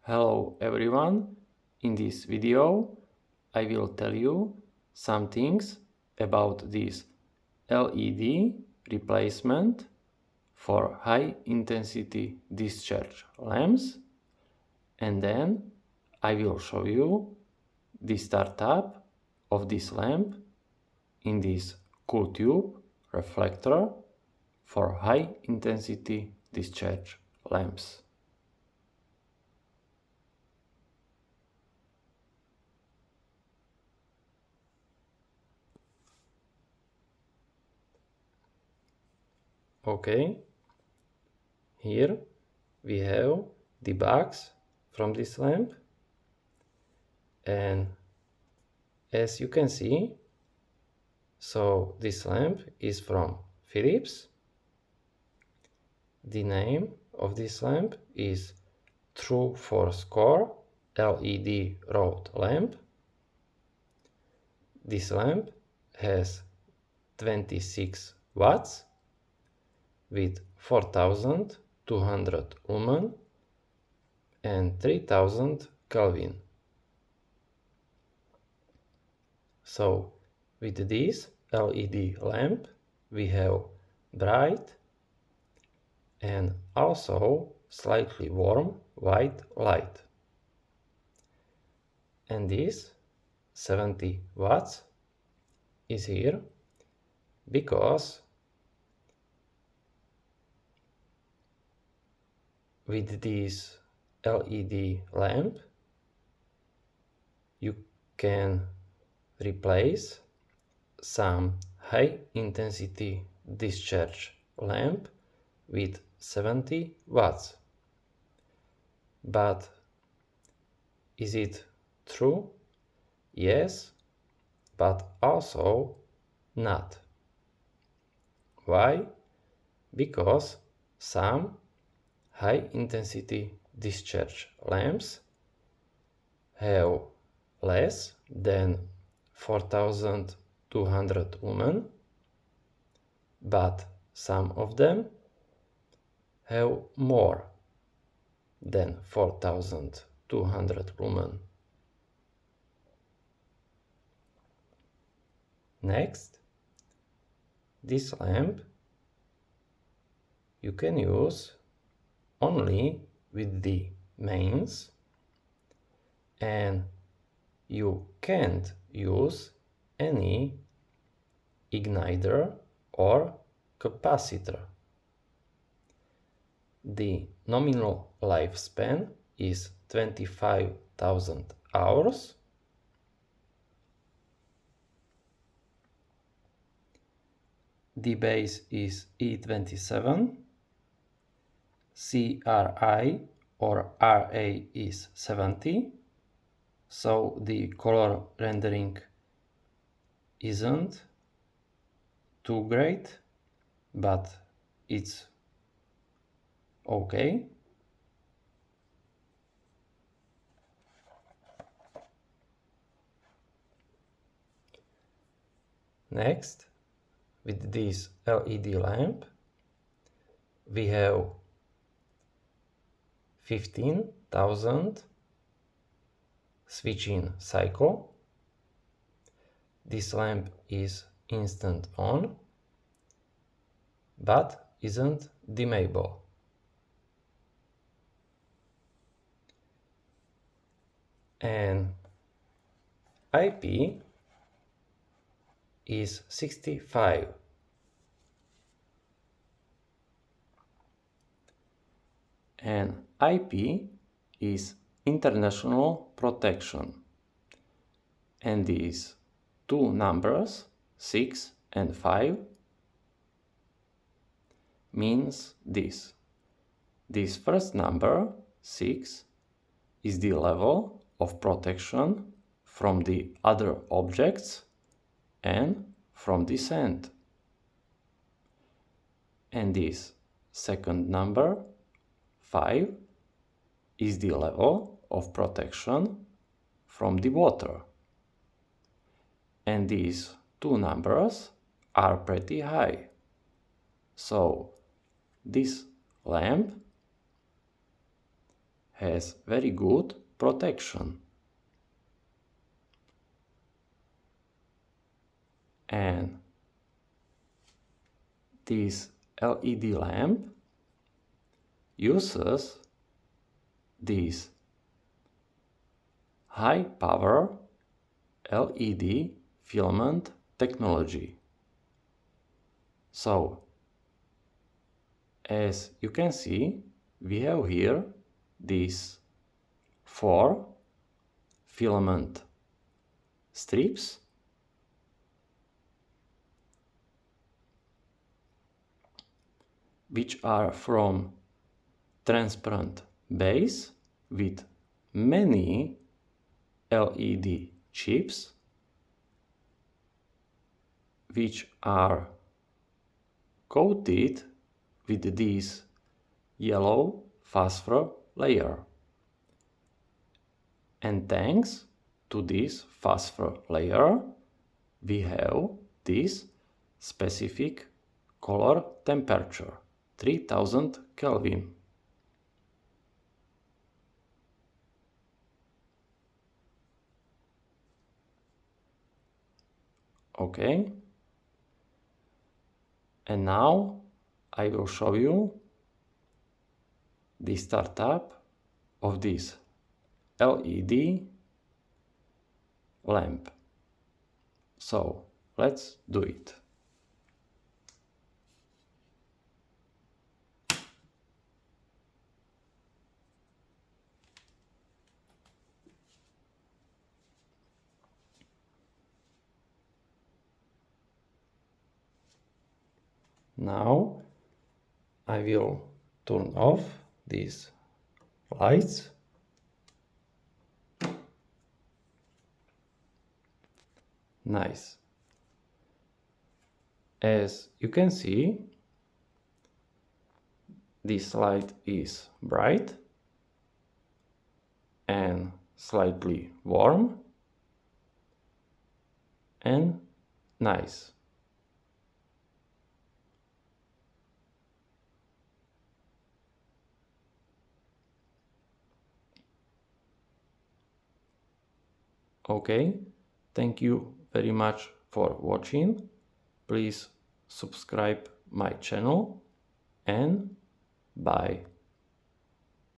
Hello everyone, in this video I will tell you some things about this LED replacement for high intensity discharge lamps, and then I will show you the startup of this lamp in this cool tube reflector for high intensity discharge lamps. Okay, here we have the box from this lamp, and as you can see, so this lamp is from Philips. The name of this lamp is TForce Core LED road lamp. This lamp has 26 watts with 4200 lumen and 3000 Kelvin. So with this LED lamp we have bright and also slightly warm white light. And this 70 watts is here because with this LED lamp you can replace some high intensity discharge lamp with 70 watts. But is it true? Yes, but also not. Why? Because some high intensity discharge lamps have less than 4200 lumen, but some of them have more than 4200 lumen. Next, this lamp you can use only with the mains, and you can't use any igniter or capacitor. The nominal lifespan is 25,000 hours. The base is E27, CRI or RA is 70, so the color rendering isn't too great, but it's okay. Next, with this LED lamp we have 15,000 switching cycle. This lamp is instant on but isn't dimmable. And IP is 65. And IP is international protection, and these two numbers 6 and 5 means this. This first number 6 is the level of protection from the other objects and from the sand. And this second number 5 is the level of protection from the water. And these two numbers are pretty high. So this lamp has very good protection. And this LED lamp uses this high power LED filament technology. So, as you can see, we have here these 4 filament strips which are from transparent base with many LED chips which are coated with this yellow phosphor layer. And thanks to this phosphor layer, we have this specific color temperature, 3000 Kelvin. Okay. And now I will show you the startup of this LED lamp. So let's do it. Now I will turn off these lights. Nice. As you can see, this light is bright and slightly warm and nice. Okay, thank you very much for watching. Please subscribe my channel and bye.